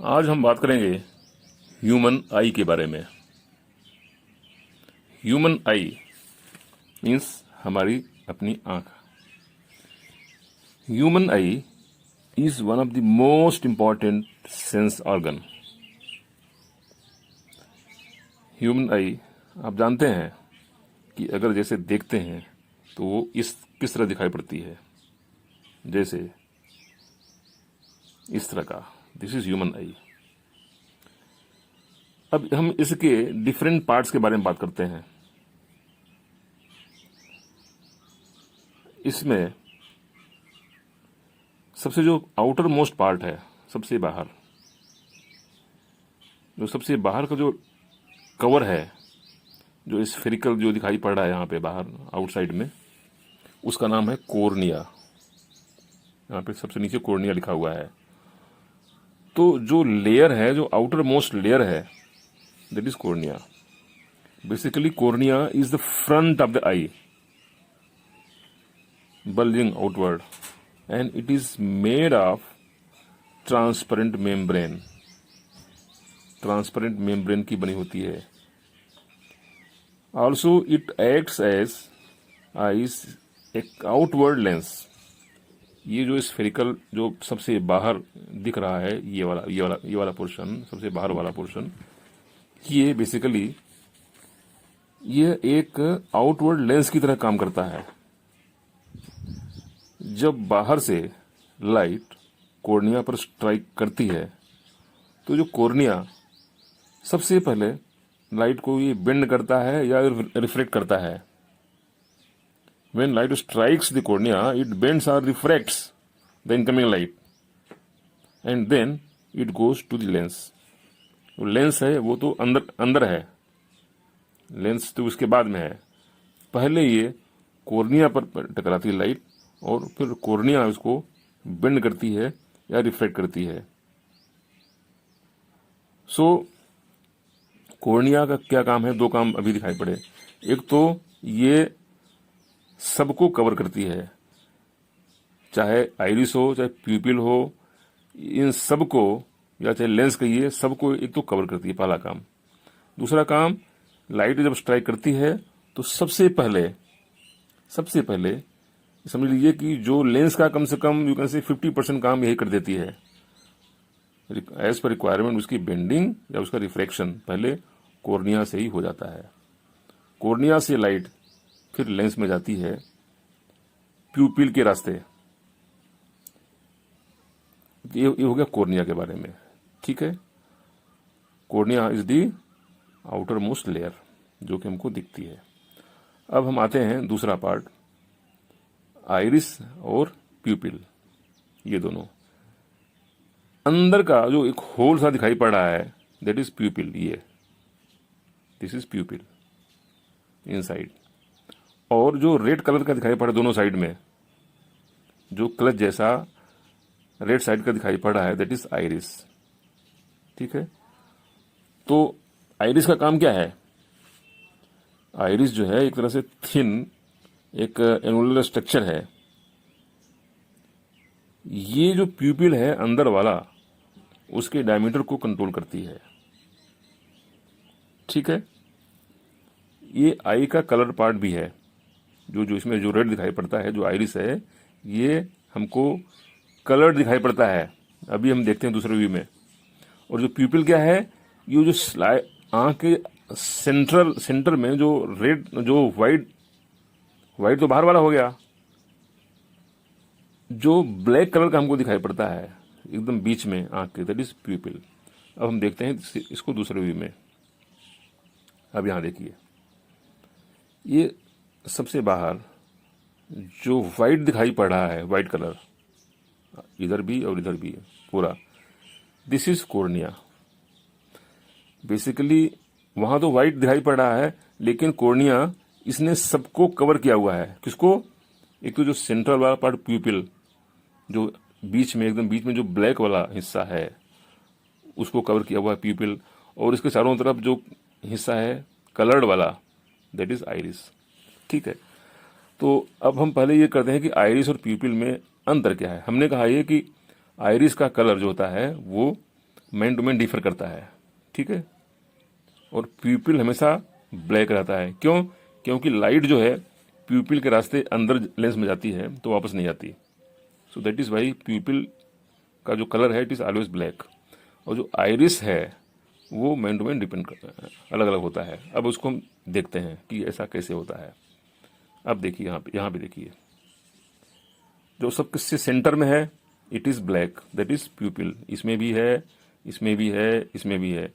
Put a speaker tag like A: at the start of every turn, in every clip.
A: आज हम बात करेंगे ह्यूमन आई के बारे में। ह्यूमन आई मीन्स हमारी अपनी आंख। Human I is one of the most important sense organ. Human आई आप जानते हैं कि अगर जैसे देखते हैं तो वो किस तरह दिखाई पड़ती है, जैसे इस तरह का। दिस इज ह्यूमन आई। अब हम इसके डिफरेंट पार्ट्स के बारे में बात करते हैं। इसमें सबसे जो आउटर मोस्ट पार्ट है, सबसे बाहर का जो कवर है, जो स्फेरिकल जो दिखाई पड़ रहा है यहाँ पे बाहर आउटसाइड में, उसका नाम है कोर्निया। यहाँ पे सबसे नीचे कोर्निया लिखा हुआ है। तो जो लेयर है, जो आउटर मोस्ट लेयर है, that is cornea. Basically cornea is the front of the eye, bulging outward, and it is made of transparent membrane। Transparent membrane की बनी होती है। Also it acts as eyes एक outward lens. ये जो spherical जो सबसे बाहर दिख रहा है, ये वाला पोर्शन, सबसे बाहर वाला पोर्शन, ये बेसिकली ये एक आउटवर्ड लेंस की तरह काम करता है। जब बाहर से लाइट कोर्निया पर स्ट्राइक करती है तो जो कोर्निया सबसे पहले लाइट को ये बेंड करता है या रिफ्लेक्ट करता है। When light strikes the cornea, it bends और refracts the incoming light and then it goes to the lens. वो लेंस है, वो तो अंदर है, लेंस तो उसके बाद में है। पहले ये कोर्निया पर टकराती है लाइट, और फिर कोर्निया उसको बेंड करती है या रिफ्लेक्ट करती है। सो कोर्निया का क्या काम है? दो काम अभी दिखाई पड़े। एक तो ये सबको कवर करती है, चाहे आइरिस हो, चाहे प्यूपिल हो, इन सबको, या चाहे लेंस कहिए, सबको एक तो कवर करती है, पहला काम। दूसरा काम, लाइट जब स्ट्राइक करती है तो सबसे पहले समझ लीजिए कि जो लेंस का कम से कम यू कैन से 50% काम यही कर देती है। एज पर रिक्वायरमेंट उसकी बेंडिंग या उसका रिफ्लेक्शन पहले कोर्निया से ही हो जाता है। कोर्निया से लाइट फिर लेंस में जाती है प्यूपिल के रास्ते। ये हो गया कोर्निया के बारे में, ठीक है। Cornea is the outer most layer जो कि हमको दिखती है। अब हम आते हैं दूसरा पार्ट, आइरिस और प्यूपिल। ये दोनों अंदर का जो एक होल सा दिखाई पड़ रहा है, दैट इज प्यूपिल। ये दिस इज प्यूपिल इनसाइड। और जो रेड कलर का दिखाई पड़ रहा है दोनों साइड में, जो क्लच जैसा रेड साइड का दिखाई पड़ रहा है, दैट इज आइरिस, ठीक है। तो आइरिस का काम क्या है? आइरिस जो है एक तरह से थिन एक एनुलर स्ट्रक्चर है। ये जो प्यूपिल है अंदर वाला, उसके डायमीटर को कंट्रोल करती है, ठीक है। ये आई का कलर पार्ट भी है, जो इसमें जो रेड दिखाई पड़ता है, जो आइरिस है, ये हमको कलर दिखाई पड़ता है। अभी हम देखते हैं दूसरे व्यू में। और जो प्यूपिल क्या है, ये जो आंख के सेंटर में जो रेड, जो व्हाइट तो बाहर वाला हो गया, जो ब्लैक कलर का हमको दिखाई पड़ता है एकदम बीच में आंख के, दैट इज प्यूपिल। अब हम देखते हैं इसको दूसरे व्यू में। अब यहां देखिए, ये सबसे बाहर जो व्हाइट दिखाई पड़ रहा है, व्हाइट कलर इधर भी और इधर भी पूरा, दिस इज कोर्निया। बेसिकली वहां तो व्हाइट दिखाई पड़ रहा है, लेकिन कोर्निया इसने सबको कवर किया हुआ है। किसको? एक तो जो सेंट्रल वाला पार्ट प्यूपिल, जो बीच में, एकदम बीच में जो ब्लैक वाला हिस्सा है, उसको कवर किया हुआ है प्यूपिल। और इसके चारों तरफ जो हिस्सा है कलर्ड वाला, दैट इज आइरिस, ठीक है। तो अब हम पहले ये करते हैं कि आइरिस और प्यूपिल में अंतर क्या है। हमने कहा ये कि आइरिस का कलर जो होता है वो मैन टू मैन डिफर करता है, ठीक है। और प्यूपिल हमेशा ब्लैक रहता है, क्यों? क्योंकि लाइट जो है प्यूपिल के रास्ते अंदर लेंस में जाती है तो वापस नहीं आती। सो दैट इज़ वाई प्यूपिल का जो कलर है इट इज़ ऑलवेज ब्लैक। और जो आइरिस है वो मैन टू मैन डिपेंड करता है, अलग अलग होता है। अब उसको हम देखते हैं कि ऐसा कैसे होता है। अब देखिए यहाँ पे देखिए, जो सबसे सेंटर में है it is black, that is प्यूपिल। इसमें भी है, इसमें भी है, इसमें भी है।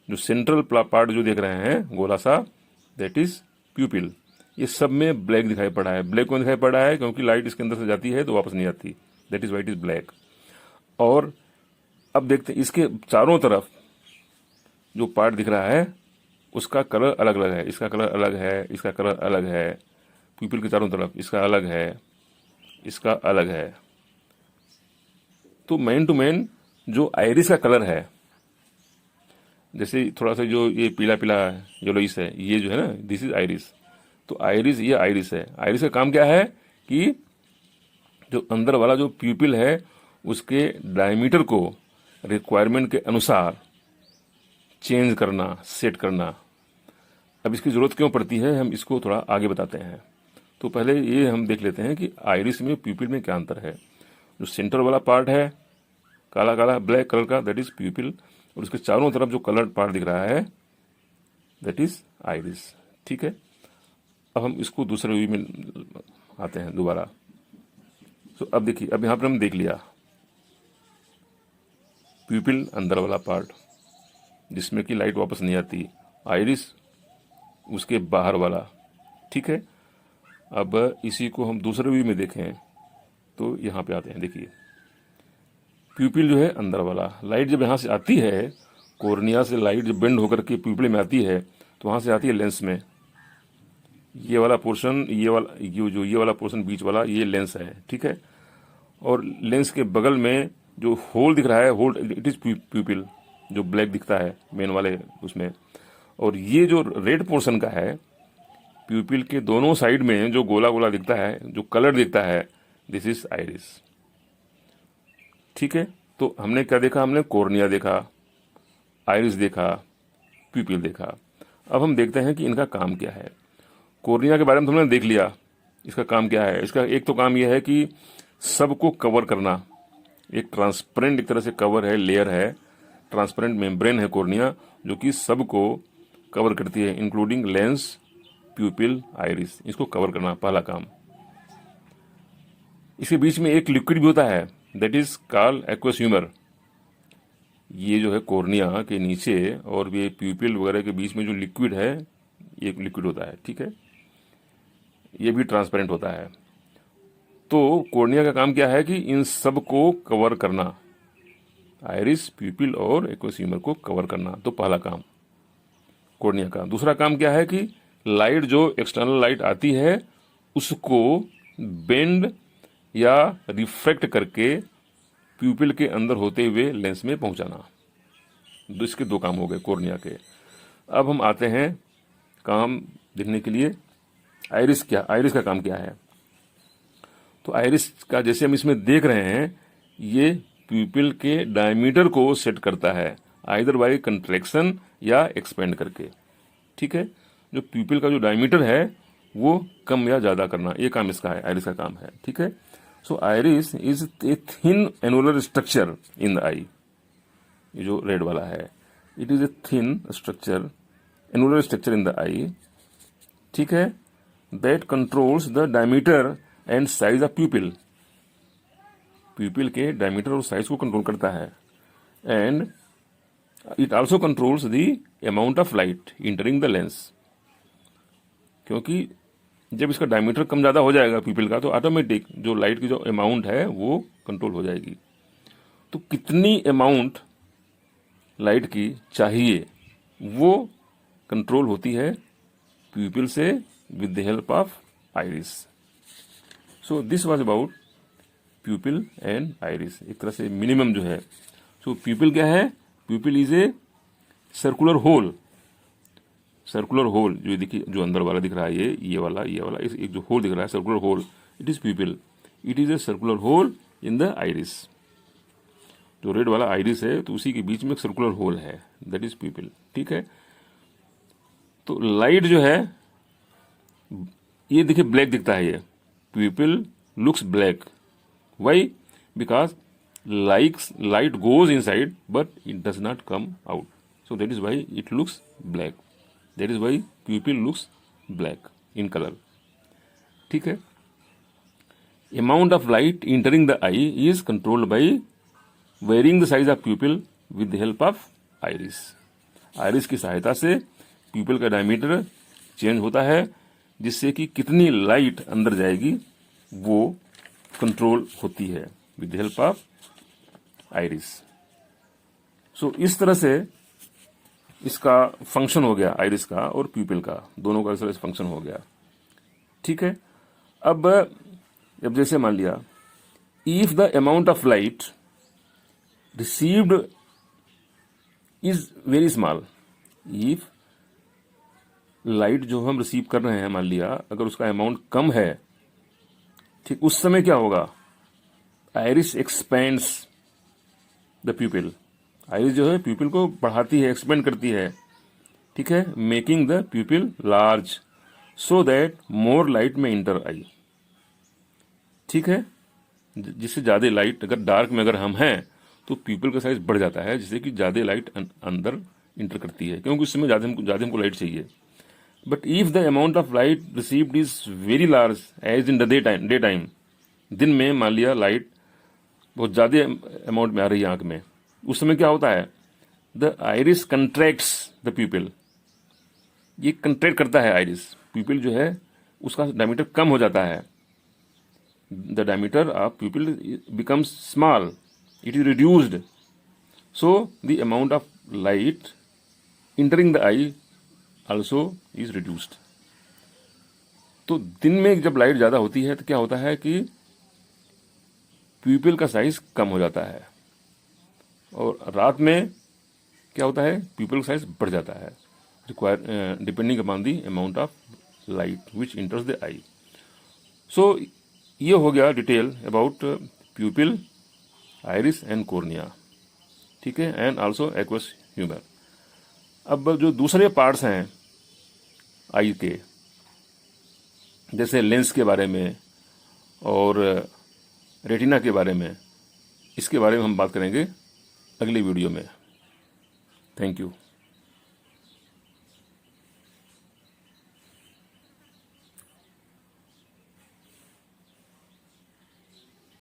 A: जो सेंट्रल पार्ट जो देख रहे हैं गोला सा, दैट इज़ प्यूपिल। ये सब में ब्लैक दिखाई पड़ा है। ब्लैक क्यों दिखाई पड़ा है? क्योंकि लाइट इसके अंदर से जाती है तो वापस नहीं आती, that is why it is black. और अब देखते हैं इसके चारों तरफ जो पार्ट दिख रहा है उसका कलर अलग अलग है। इसका कलर अलग है, इसका कलर अलग है। प्यूपिल के चारों तरफ इसका अलग है, इसका अलग है। तो मैन टू मैन जो आइरिस का कलर है, जैसे थोड़ा सा जो ये पीला पीला येलोइश है, ये जो है ना, दिस इज आइरिस। तो आइरिस, ये आइरिस है। आइरिस का काम क्या है कि जो अंदर वाला जो प्यूपिल है उसके डायमीटर को रिक्वायरमेंट के अनुसार चेंज करना, सेट करना। अब इसकी ज़रूरत क्यों पड़ती है हम इसको थोड़ा आगे बताते हैं। तो पहले ये हम देख लेते हैं कि आइरिस में प्यूपिल में क्या अंतर है। जो सेंटर वाला पार्ट है काला काला ब्लैक कलर का, दैट इज प्यूपिल। और उसके चारों तरफ जो कलर्ड पार्ट दिख रहा है दैट इज आइरिस, ठीक है। अब हम इसको दूसरे व्यू में आते हैं दोबारा। तो अब देखिए, अब यहाँ पर हम देख लिया प्यूपिल अंदर वाला पार्ट जिसमें कि लाइट वापस नहीं आती, आइरिस उसके बाहर वाला, ठीक है। अब इसी को हम दूसरे व्यू में देखें तो यहाँ पे आते हैं। देखिए प्यूपिल जो है अंदर वाला, लाइट जब यहाँ से आती है, कोर्निया से लाइट जब बेंड होकर के प्यूपिल में आती है तो वहाँ से आती है लेंस में। ये वाला पोर्शन, ये वाला पोर्शन बीच वाला, ये लेंस है, ठीक है। और लेंस के बगल में जो होल दिख रहा है, होल इट इज प्यूपिल, जो ब्लैक दिखता है मेन वाले उसमें। और ये जो रेड पोर्शन का है, प्यूपिल के दोनों साइड में जो गोला गोला दिखता है, जो कलर दिखता है, दिस इज आइरिस, ठीक है। तो हमने क्या देखा? हमने कोर्निया देखा, आइरिस देखा, प्यूपिल देखा। अब हम देखते हैं कि इनका काम क्या है। कोर्निया के बारे में हमने देख लिया, इसका काम क्या है। इसका एक तो काम यह है कि सबको कवर करना, एक ट्रांसपेरेंट एक तरह से कवर है, लेयर है, ट्रांसपेरेंट मेम्ब्रेन है कोर्निया, जो कि सबको कवर करती है, इंक्लूडिंग लेंस, प्यूपिल, आइरिस। इसको कवर करना पहला काम। इसके बीच में एक लिक्विड भी होता है, that is called aqueous humour. ये जो है कोर्निया के नीचे और ये प्यूपिल वगैरह के बीच में जो लिक्विड है, ये एक लिक्विड होता है, ठीक है। ये भी ट्रांसपेरेंट होता है। तो कोर्निया का काम क्या है कि इन सब को कवर करना, आइरिस, प्यूपिल और एक्वस ह्यूमर को कवर करना। तो पहला काम कोर्निया का। दूसरा काम क्या है कि लाइट जो एक्सटर्नल लाइट आती है उसको बेंड या रिफ्रैक्ट करके प्यूपिल के अंदर होते हुए लेंस में पहुंचाना। इसके दो काम हो गए कोर्निया के। अब हम आते हैं काम देखने के लिए आइरिस का काम क्या है। तो आइरिस का जैसे हम इसमें देख रहे हैं, ये प्यूपिल के डायमीटर को सेट करता है, आइदर बाय कंट्रैक्शन या एक्सपेंड करके, ठीक है। जो प्यूपिल का जो डायमीटर है वो कम या ज्यादा करना, ये काम इसका है, आइरिस का काम है, ठीक है। So iris is a thin annular structure in the eye. ये जो रेड वाला है, it is a thin structure, annular structure in the eye, ठीक है, that controls the diameter and size of pupil. Pupil के डायमीटर और size को control करता है। And it also controls the amount of light entering the lens. क्योंकि जब इसका डायमीटर कम ज़्यादा हो जाएगा प्यूपिल का, तो ऑटोमेटिक जो लाइट की जो अमाउंट है वो कंट्रोल हो जाएगी। तो कितनी अमाउंट लाइट की चाहिए वो कंट्रोल होती है प्यूपिल से with the help of iris. So this was about प्यूपिल and iris, एक तरह से मिनिमम जो है। सो प्यूपिल क्या है? Pupil is a circular hole. Circular hole जो देखिए, जो अंदर वाला दिख रहा है, ये वाला एक जो होल दिख रहा है, circular hole, it is pupil. It is a circular hole in the iris. जो रेड वाला आइरिस है तो उसी के बीच में एक सर्कुलर होल है, दैट इज प्यूपिल। ठीक है, तो लाइट जो है ये देखिए ब्लैक दिखता है, ये pupil looks black. Why? Because light goes inside but it does not come out, so that is why it looks black, that is why pupil looks black in colour. ठीक है, amount of light entering the eye is controlled by varying the size of pupil with the help of iris। Iris की सहायता से प्यूपिल का diameter change होता है, जिससे कि कितनी लाइट अंदर जाएगी वो कंट्रोल होती है with the help of iris. So इस तरह से इसका फंक्शन हो गया, आइरिस का और प्यूपिल का, दोनों का इस तरह से फंक्शन हो गया। ठीक है, अब जैसे मान लिया if the amount of light received is very small, if light जो हम रिसीव कर रहे हैं मान लिया अगर उसका अमाउंट कम है, ठीक, उस समय क्या होगा, आइरिस एक्सपेंड्स द प्यूपिल। आइरिस जो है प्यूपिल को बढ़ाती है, एक्सपेंड करती है। ठीक है, making the प्यूपिल large so that more light में इंटर आई। ठीक है, जिससे ज्यादा लाइट, अगर डार्क में अगर हम हैं तो प्यूपिल का साइज बढ़ जाता है, जिससे कि ज्यादा लाइट अंदर इंटर करती है, क्योंकि उस समय ज्यादा हमको लाइट चाहिए। But if the amount of light received is very large as in the day time, दिन में मान लिया लाइट बहुत ज्यादा अमाउंट में आ रही है आंख में, उस समय क्या होता है, द आइरिस कंट्रैक्ट्स द प्यूपिल। ये कंट्रैक्ट करता है आइरिस, प्यूपिल जो है उसका डायमीटर कम हो जाता है। The diameter of pupil becomes small, it is reduced, so the amount of light entering the eye also is reduced। तो दिन में जब लाइट ज्यादा होती है तो क्या होता है कि प्यूपिल का साइज कम हो जाता है, और रात में क्या होता है, प्यूपिल का साइज बढ़ जाता है, depending upon the amount of light which enters the eye. So ये हो गया detail about pupil, iris and cornea. ठीक है, एंड आल्सो एक्वस ह्यूमर। अब जो दूसरे पार्ट्स हैं आई के, जैसे लेंस के बारे में और रेटिना के बारे में, इसके बारे में हम बात करेंगे अगली वीडियो में। Thank you.